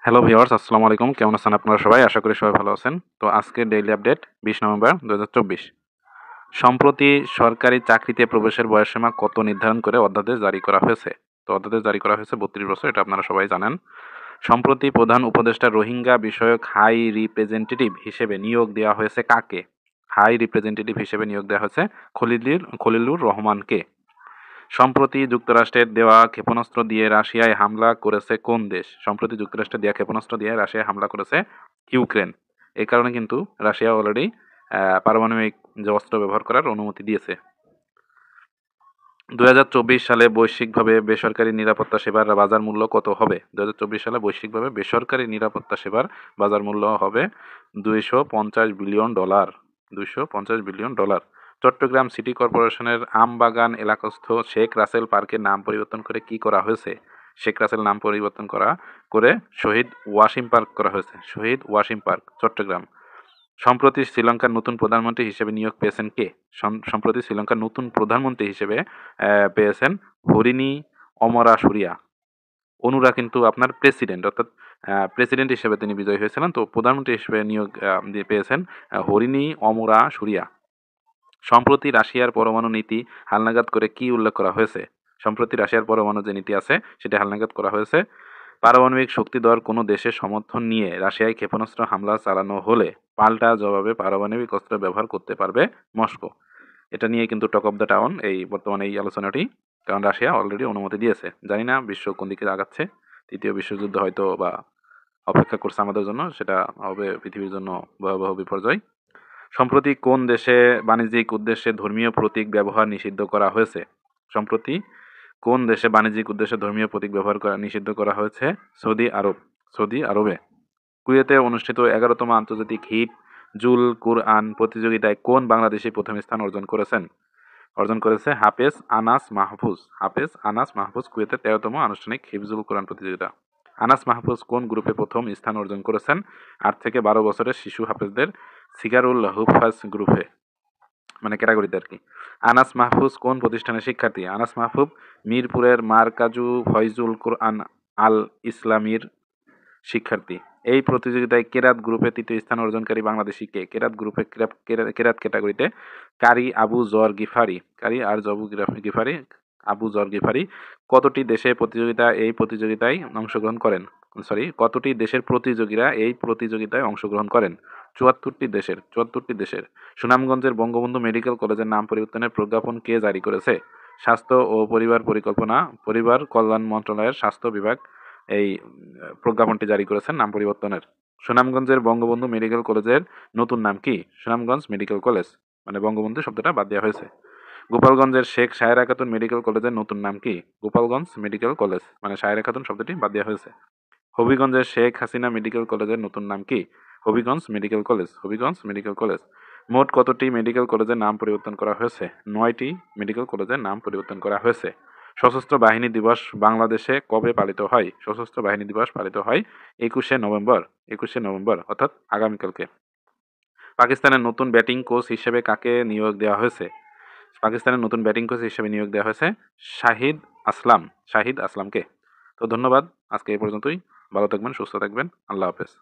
Hello viewers, আসসালামু আলাইকুম। কেমন আছেন আপনারা সবাই? আশা করি সবাই ভালো আছেন। তো আজকের ডেইলি আপডেট 20 নভেম্বর 2024। সম্প্রতি সরকারি চাকরিতে প্রবেশের বয়সসীমা কত নির্ধারণ করে অধ্যাদেশ জারি করা হয়েছে। তো অধ্যাদেশ জারি করা হয়েছে 32 বছর, এটা আপনারা সবাই জানেন। সম্প্রতি প্রধান উপদেষ্টা রোহিঙ্গা বিষয়ক হাই রিপ্রেজেন্টেটিভ হিসেবে নিয়োগ দেওয়া হয়েছে কাকে? হাই রিপ্রেজেন্টেটিভ হিসেবে নিয়োগ দেওয়া হয়েছে খলিলুর রহমানকে। সম্প্রতি যুক্তরাষ্ট্রের দেওয়া ক্ষেপণাস্ত্র দিয়ে রাশিয়ায় হামলা করেছে কোন দেশ? সম্প্রতি যুক্তরাষ্ট্রের দেওয়া ক্ষেপণাস্ত্র দিয়ে রাশিয়ায় হামলা করেছে ইউক্রেন। এই কারণে কিন্তু রাশিয়া অলরেডি পারমাণবিক যে অস্ত্র ব্যবহার করার অনুমতি দিয়েছে। 2024 সালে বৈশ্বিকভাবে বেসরকারি নিরাপত্তা সেবার বাজার মূল্য কত হবে? 2024 সালে বৈশ্বিকভাবে বেসরকারি নিরাপত্তা সেবার বাজার মূল্য হবে $250 বিলিয়ন। $250 বিলিয়ন। চট্টগ্রাম সিটি কর্পোরেশনের আমবাগান এলাকাস্থ শেখ রাসেল পার্কের নাম পরিবর্তন করে কি করা হয়েছে? শেখ রাসেল নাম পরিবর্তন করে শহীদ ওয়াসিম পার্ক করা হয়েছে। শহীদ ওয়াসিম পার্ক, চট্টগ্রাম। সম্প্রতি শ্রীলঙ্কার নতুন প্রধানমন্ত্রী হিসেবে নিয়োগ পেয়েছেন কে? সম্প্রতি শ্রীলঙ্কার নতুন প্রধানমন্ত্রী হিসেবে পেয়েছেন হরিণী অমরাসুরিয়া। অনুরা কিন্তু আপনার প্রেসিডেন্ট, অর্থাৎ প্রেসিডেন্ট হিসেবে তিনি বিজয়ী হয়েছিলেন। তো প্রধানমন্ত্রী হিসেবে নিয়োগ পেয়েছেন হরিণী অমরাসুরিয়া। সম্প্রতি রাশিয়ার পরমাণু নীতি হালনাগাদ করে কি উল্লেখ করা হয়েছে? সম্প্রতি রাশিয়ার পরমাণু যে নীতি আছে সেটা হালনাগাদ করা হয়েছে। পারমাণবিক শক্তিধর কোনো দেশের সমর্থন নিয়ে রাশিয়ায় ক্ষেপণাস্ত্র হামলা চালানো হলে পাল্টা জবাবে পারমাণবিক অস্ত্র ব্যবহার করতে পারবে মস্কো। এটা নিয়ে কিন্তু টক অফ দ্য টাউন এই বর্তমানে এই আলোচনাটি, কারণ রাশিয়া অলরেডি অনুমতি দিয়েছে। জানি না বিশ্ব কোন দিকে আগাচ্ছে। তৃতীয় বিশ্বযুদ্ধ হয়তো বা অপেক্ষা করছে আমাদের জন্য, সেটা হবে পৃথিবীর জন্য ভয়াবহ বিপর্যয়। সম্প্রতি কোন দেশে বাণিজ্যিক উদ্দেশ্যে ধর্মীয় প্রতীক ব্যবহার নিষিদ্ধ করা হয়েছে? সম্প্রতি কোন দেশে বাণিজ্যিক উদ্দেশ্যে ধর্মীয় প্রতীক ব্যবহার করা নিষিদ্ধ করা হয়েছে? সৌদি আরব। সৌদি আরবে। কুয়েতে অনুষ্ঠিত 11তম আন্তর্জাতিক হিফজুল কুরআন প্রতিযোগিতায় কোন বাংলাদেশি প্রথম স্থান অর্জন করেছে হাফেজ আনাস মাহফুজ। হাফেজ আনাস মাহফুজ কুয়েতের 13তম আনুষ্ঠানিক হিফজুল কোরআন প্রতিযোগিতা। আনাস মাহফুজ কোন গ্রুপে প্রথম স্থান অর্জন করেছেন? 8 থেকে 12 বছরের শিশু হাফেজদের সিগারুল হুফাজ গ্রুপে, মানে ক্যাটাগরিতে আর কি। আনাস মাহফুজ কোন প্রতিষ্ঠানের শিক্ষার্থী? আনাস মাহফুজ মিরপুরের মারকাজু ফয়জুল কোরআন আল ইসলামীর শিক্ষার্থী। এই প্রতিযোগিতায় কেরাত গ্রুপে তৃতীয় স্থান অর্জনকারী বাংলাদেশি কে? কেরাত গ্রুপে কেরাত ক্যাটাগরিতে কারি আবু জর গিফারি। আবু জর গিফারি কতটি দেশে এই প্রতিযোগিতায় অংশগ্রহণ করেন? কতটি দেশের প্রতিযোগীরা এই প্রতিযোগিতায় অংশগ্রহণ করেন? 74টি দেশের। সুনামগঞ্জের বঙ্গবন্ধু মেডিকেল কলেজের নাম পরিবর্তনের প্রজ্ঞাপন কে জারি করেছে? স্বাস্থ্য ও পরিবার কল্যাণ মন্ত্রণালয়ের স্বাস্থ্য বিভাগ এই প্রজ্ঞাপনটি জারি করেছেন নাম পরিবর্তনের। সুনামগঞ্জের বঙ্গবন্ধু মেডিকেল কলেজের নতুন নাম কি? সুনামগঞ্জ মেডিকেল কলেজ, মানে বঙ্গবন্ধু শব্দটা বাদ দেওয়া হয়েছে। গোপালগঞ্জের শেখ সায়েরা খাতুন মেডিকেল কলেজের নতুন নাম কি? গোপালগঞ্জ মেডিকেল কলেজ, মানে সায়েরা খাতুন শব্দটি বাদ দেওয়া হয়েছে। হবিগঞ্জের শেখ হাসিনা মেডিকেল কলেজের নতুন নাম কি? Habiganj medical college. Habiganj medical college. মোট কতটি মেডিকেল কলেজের নাম পরিবর্তন করা হয়েছে? 9টি মেডিকেল কলেজের নাম পরিবর্তন করা হয়েছে। সশস্ত্র বাহিনী দিবস বাংলাদেশে কবে পালিত হয়? সশস্ত্র বাহিনী দিবস পালিত হয় 21শে নভেম্বর, অর্থাৎ আগামীকালকে। পাকিস্তানের নতুন ব্যাটিং কোচ হিসেবে কাকে নিয়োগ দেওয়া হয়েছে? পাকিস্তানের নতুন ব্যাটিং কোচ হিসেবে নিয়োগ দেওয়া হয়েছে শাহিদ আসলামকে। তো ধন্যবাদ, আজকে এই পর্যন্তই। ভালো থাকবেন, সুস্থ থাকবেন। আল্লাহ হাফেজ।